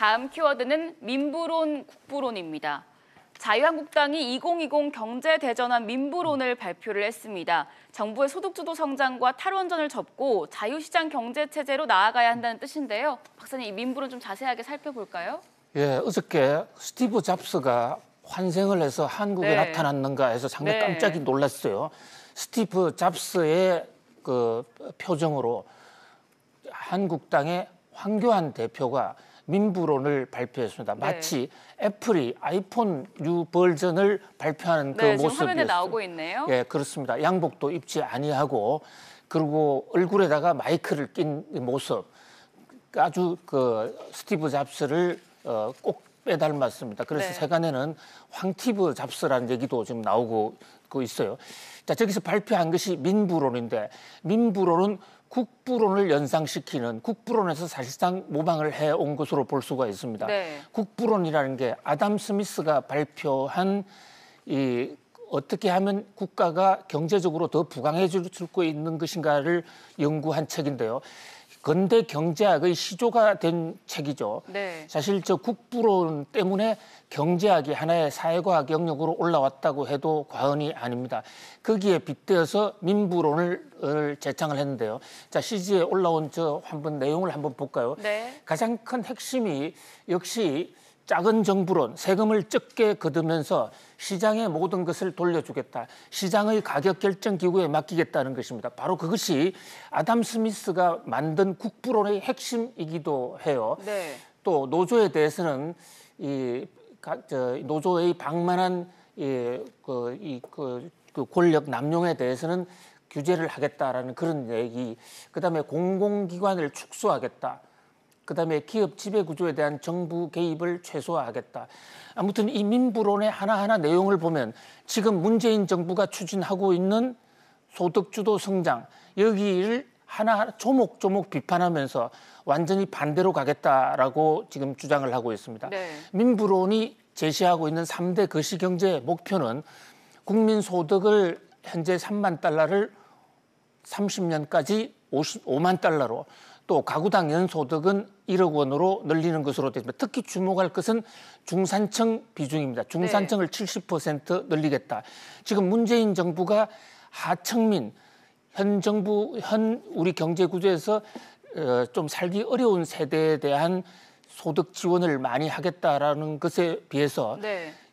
다음 키워드는 민부론, 국부론입니다. 자유한국당이 2020 경제대전환 민부론을 발표를 했습니다. 정부의 소득주도 성장과 탈원전을 접고 자유시장 경제체제로 나아가야 한다는 뜻인데요. 박사님, 이 민부론 좀 자세하게 살펴볼까요? 예, 어저께 스티브 잡스가 환생을 해서 한국에 나타났는가 해서 상당히 깜짝이 놀랐어요. 스티브 잡스의 그 표정으로 한국당의 황교안 대표가 민부론을 발표했습니다. 마치 애플이 아이폰 뉴 버전을 발표하는 그 모습이었어요. 지금 화면에 나오고 있네요. 예, 그렇습니다. 양복도 입지 아니하고 그리고 얼굴에다가 마이크를 낀 모습. 아주 그 스티브 잡스를 꼭 빼닮았습니다. 그래서 세간에는 황티브 잡스라는 얘기도 지금 나오고 있어요. 자, 저기서 발표한 것이 민부론인데 민부론은 국부론을 연상시키는 국부론에서 사실상 모방을 해온 것으로 볼 수가 있습니다. 국부론이라는 게 아담 스미스가 발표한 이 어떻게 하면 국가가 경제적으로 더 부강해질 수 있는 것인가를 연구한 책인데요. 근대 경제학의 시조가 된 책이죠. 사실 저 국부론 때문에 경제학이 하나의 사회과학 영역으로 올라왔다고 해도 과언이 아닙니다. 거기에 빗대어서 민부론을 제창을 했는데요. 자, CG에 올라온 저 한번 내용을 한번 볼까요? 가장 큰 핵심이 역시 작은 정부론, 세금을 적게 걷으면서 시장의 모든 것을 돌려주겠다. 시장의 가격 결정 기구에 맡기겠다는 것입니다. 바로 그것이 아담 스미스가 만든 국부론의 핵심이기도 해요. 또 노조에 대해서는 노조의 방만한 권력 남용에 대해서는 규제를 하겠다라는 그런 얘기. 그다음에 공공기관을 축소하겠다. 그다음에 기업 지배구조에 대한 정부 개입을 최소화하겠다. 아무튼 이 민부론의 하나하나 내용을 보면 지금 문재인 정부가 추진하고 있는 소득주도 성장, 여기를 하나하나 조목조목 비판하면서 완전히 반대로 가겠다라고 지금 주장을 하고 있습니다. 민부론이 제시하고 있는 3대 거시경제의 목표는 국민 소득을 현재 3만 달러를 30년까지 5만 달러로 또 가구당 연소득은 1억 원으로 늘리는 것으로 되어 있습니다. 특히 주목할 것은 중산층 비중입니다. 중산층을 70% 늘리겠다. 지금 문재인 정부가 하층민, 현 우리 경제 구조에서 좀 살기 어려운 세대에 대한 소득 지원을 많이 하겠다라는 것에 비해서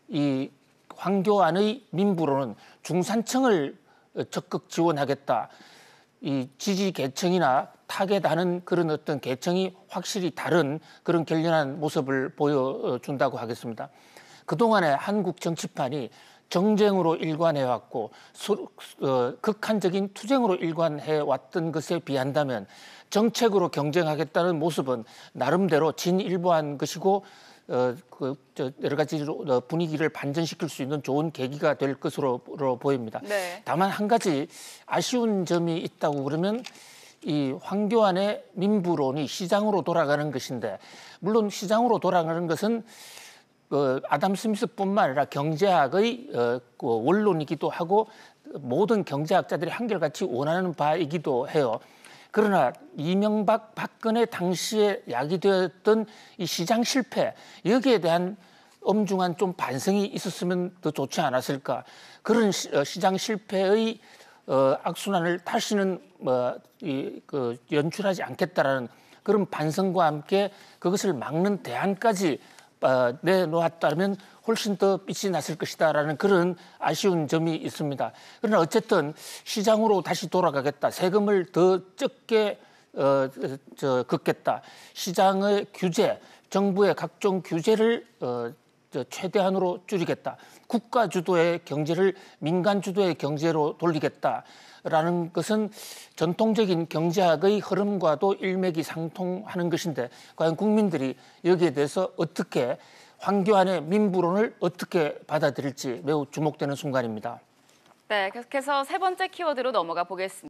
이 황교안의 민부론은 중산층을 적극 지원하겠다. 이 지지 계층이나 타겟하는 그런 어떤 계층이 확실히 다른 그런 결연한 모습을 보여준다고 하겠습니다. 그동안에 한국 정치판이 정쟁으로 일관해왔고 극한적인 투쟁으로 일관해왔던 것에 비한다면 정책으로 경쟁하겠다는 모습은 나름대로 진일보한 것이고 여러 가지로 분위기를 반전시킬 수 있는 좋은 계기가 될 것으로 보입니다. 다만 한 가지 아쉬운 점이 있다고 그러면 이 황교안의 민부론이 시장으로 돌아가는 것인데 물론 시장으로 돌아가는 것은 아담 스미스뿐만 아니라 경제학의 원론이기도 하고 모든 경제학자들이 한결같이 원하는 바이기도 해요. 그러나 이명박, 박근혜 당시에 야기되었던 이 시장 실패, 여기에 대한 엄중한 좀 반성이 있었으면 더 좋지 않았을까. 그런 시장 실패의 악순환을 다시는 연출하지 않겠다라는 그런 반성과 함께 그것을 막는 대안까지 내놓았다면 훨씬 더 빛이 났을 것이다라는 그런 아쉬운 점이 있습니다. 그러나 어쨌든 시장으로 다시 돌아가겠다. 세금을 더 적게 걷겠다. 시장의 규제, 정부의 각종 규제를 최대한으로 줄이겠다. 국가 주도의 경제를 민간 주도의 경제로 돌리겠다라는 것은 전통적인 경제학의 흐름과도 일맥이상통하는 것인데 과연 국민들이 여기에 대해서 어떻게 황교안의 민부론을 어떻게 받아들일지 매우 주목되는 순간입니다. 계속해서 세 번째 키워드로 넘어가 보겠습니다.